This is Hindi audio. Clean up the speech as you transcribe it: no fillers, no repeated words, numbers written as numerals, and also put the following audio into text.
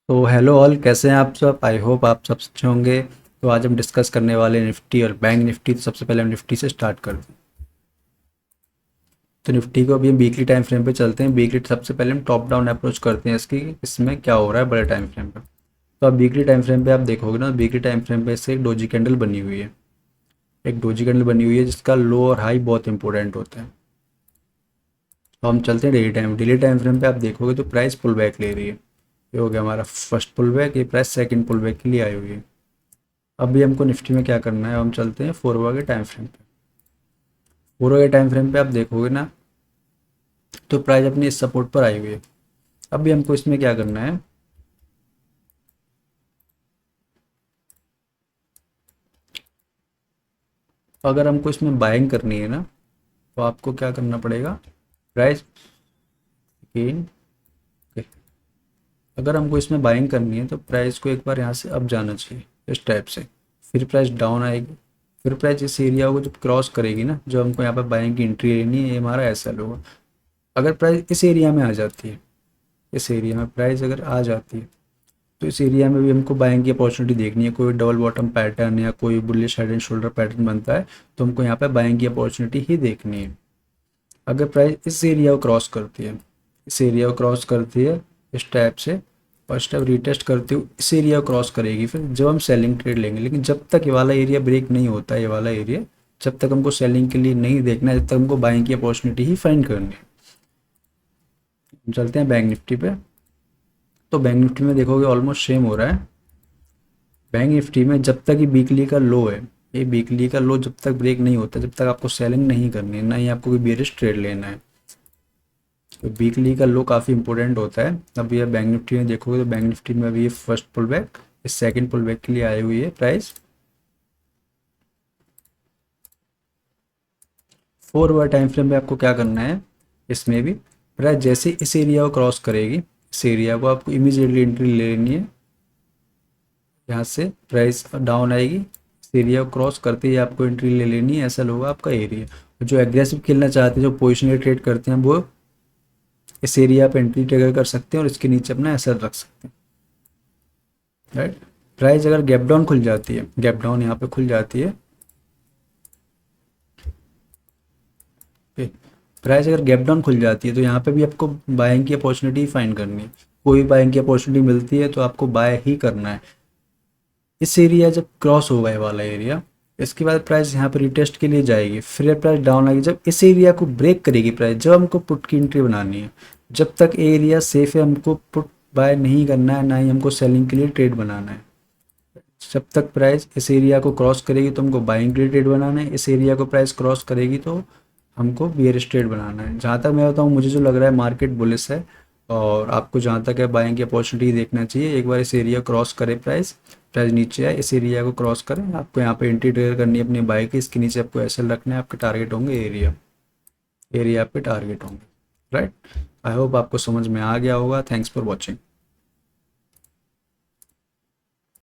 तो हेलो ऑल, कैसे हैं आप सब? आई होप आप सब अच्छे होंगे। तो आज हम डिस्कस करने वाले निफ्टी और बैंक निफ्टी। तो सबसे पहले हम निफ्टी से स्टार्ट करते हैं। तो निफ्टी को अभी हम वीकली टाइम फ्रेम पे चलते हैं। वीकली सबसे पहले हम टॉप डाउन अप्रोच करते हैं इसकी, इसमें क्या हो रहा है बड़े टाइम फ्रेम पे। तो अब वीकली टाइम फ्रेम पे आप देखोगे ना, वीकली टाइम फ्रेम पे से एक डोजी कैंडल बनी हुई है। एक डोजी कैंडल बनी हुई है जिसका लो और हाई बहुत इंपॉर्टेंट होता है। तो हम चलते हैं डेली टाइम फ्रेम पे। आप देखोगे तो प्राइस पुल बैक ले रही है। ये हो गया हमारा फर्स्ट पुल बैक। ये प्राइस सेकंड पुल बैक के लिए आई हुई है। अभी हमको निफ्टी में क्या करना है, हम चलते हैं 4 आवर के टाइम फ्रेम पे। 4 आवर के टाइम फ्रेम पे आप देखोगे ना, तो प्राइस अपनी इस सपोर्ट पर आई हुई है। अभी हमको इसमें क्या करना है, अगर हमको इसमें बाइंग करनी है ना, तो आपको क्या करना पड़ेगा, प्राइस गेन। अगर हमको इसमें बाइंग करनी है तो प्राइस को एक बार यहाँ से अप जाना चाहिए इस टाइप से। फिर प्राइस डाउन आएगी। फिर प्राइस इस एरिया को जब क्रॉस करेगी ना, जो हमको यहाँ पर बाइंग की एंट्री लेनी है, ये हमारा ऐसा होगा। अगर प्राइस इस एरिया में आ जाती है, इस एरिया में प्राइस अगर आ जाती है, तो इस एरिया में भी हमको बाइंग की अपॉर्चुनिटी देखनी है। कोई डबल बॉटम पैटर्न या कोई bullish head and shoulder pattern बनता है, तो हमको यहाँ पे बाइंग की अपॉर्चुनिटी ही देखनी है। अगर प्राइस इस एरिया को क्रॉस करती है, इस एरिया को क्रॉस करती है इस टाइप से, और स्टेप रिटेस्ट करते हुए इस एरिया को क्रॉस करेगी, फिर जब हम सेलिंग ट्रेड लेंगे। लेकिन जब तक ये वाला एरिया ब्रेक नहीं होता, ये वाला एरिया जब तक हमको सेलिंग के लिए नहीं देखना है, जब तक हमको बाइंग की अपॉर्चुनिटी ही फाइंड करनी है। हम चलते हैं बैंक निफ्टी पे। तो बैंक निफ्टी में देखोगे ऑलमोस्ट सेम हो रहा है। बैंक निफ्टी में जब तक ये वीकली का लो है, ये वीकली का लो जब तक ब्रेक नहीं होता, जब तक आपको सेलिंग नहीं करनी है, ना ही आपको कोई बेरिश ट्रेड लेना है। तो वीकली का लो काफ़ी इंपॉर्टेंट होता है। अब ये बैंक निफ्टी में देखोगे तो बैंक निफ्टी में अभी ये फर्स्ट पुल बैक, इस सेकंड पुल बैक के लिए आई हुई है प्राइस। 4 आवर टाइम फ्रेम में आपको क्या करना है, इसमें भी प्राइस जैसे इस एरिया को क्रॉस करेगी, इस एरिया को आपको इमीडिएटली एंट्री ले लेनी है। यहाँ से प्राइस डाउन आएगी, इस एरिया को क्रॉस करते ही आपको एंट्री ले लेनी है। ऐसा होगा आपका एरिया। जो एग्रेसिव खेलना चाहते हैं, जो पोजिशनल ट्रेड करते हैं, वो इस एरिया पे एंट्री ट्रिगर कर सकते हैं और इसके नीचे अपना एसएल रख सकते हैं। राइट। प्राइस अगर गैप डाउन खुल जाती है, गैप डाउन यहाँ पे खुल जाती है, प्राइस अगर गैप डाउन खुल जाती है, तो यहाँ पे भी आपको बाइंग की अपॉर्चुनिटी फाइंड करनी है। कोई बाइंग की अपॉर्चुनिटी मिलती है तो आपको बाय ही करना है। इस एरिया जब क्रॉस होगा, ये वाला एरिया, इसके बाद प्राइस यहाँ पर रिटेस्ट के लिए जाएगी, फिर प्राइस डाउन आएगी। जब इस एरिया को ब्रेक करेगी प्राइस, जब हमको पुट की एंट्री बनानी है। जब तक एरिया सेफ है, हमको पुट बाय नहीं करना है, ना ही हमको सेलिंग के लिए ट्रेड बनाना है। जब तक प्राइस इस एरिया को क्रॉस करेगी तो हमको बाइंग के लिए ट्रेड बनाना है। इस एरिया को प्राइस क्रॉस करेगी तो हमको बियरिश ट्रेड बनाना है। जहाँ तक मैं बताऊँ, मुझे जो लग रहा है मार्केट बुलिश है, और आपको जहाँ तक है बाइंग की अपॉर्चुनिटी देखना चाहिए। एक बार इस एरिया क्रॉस करे प्राइस, प्राइस नीचे आए, इस एरिया को क्रॉस करें, आपको यहाँ पे एंट्री ट्रेड करनी है अपनी बाई की। इसके नीचे आपको एसएल रखना है। आपके टारगेट होंगे एरिया, एरिया आपके टारगेट होंगे। राइट। आई होप आपको समझ में आ गया होगा। Thanks for watching.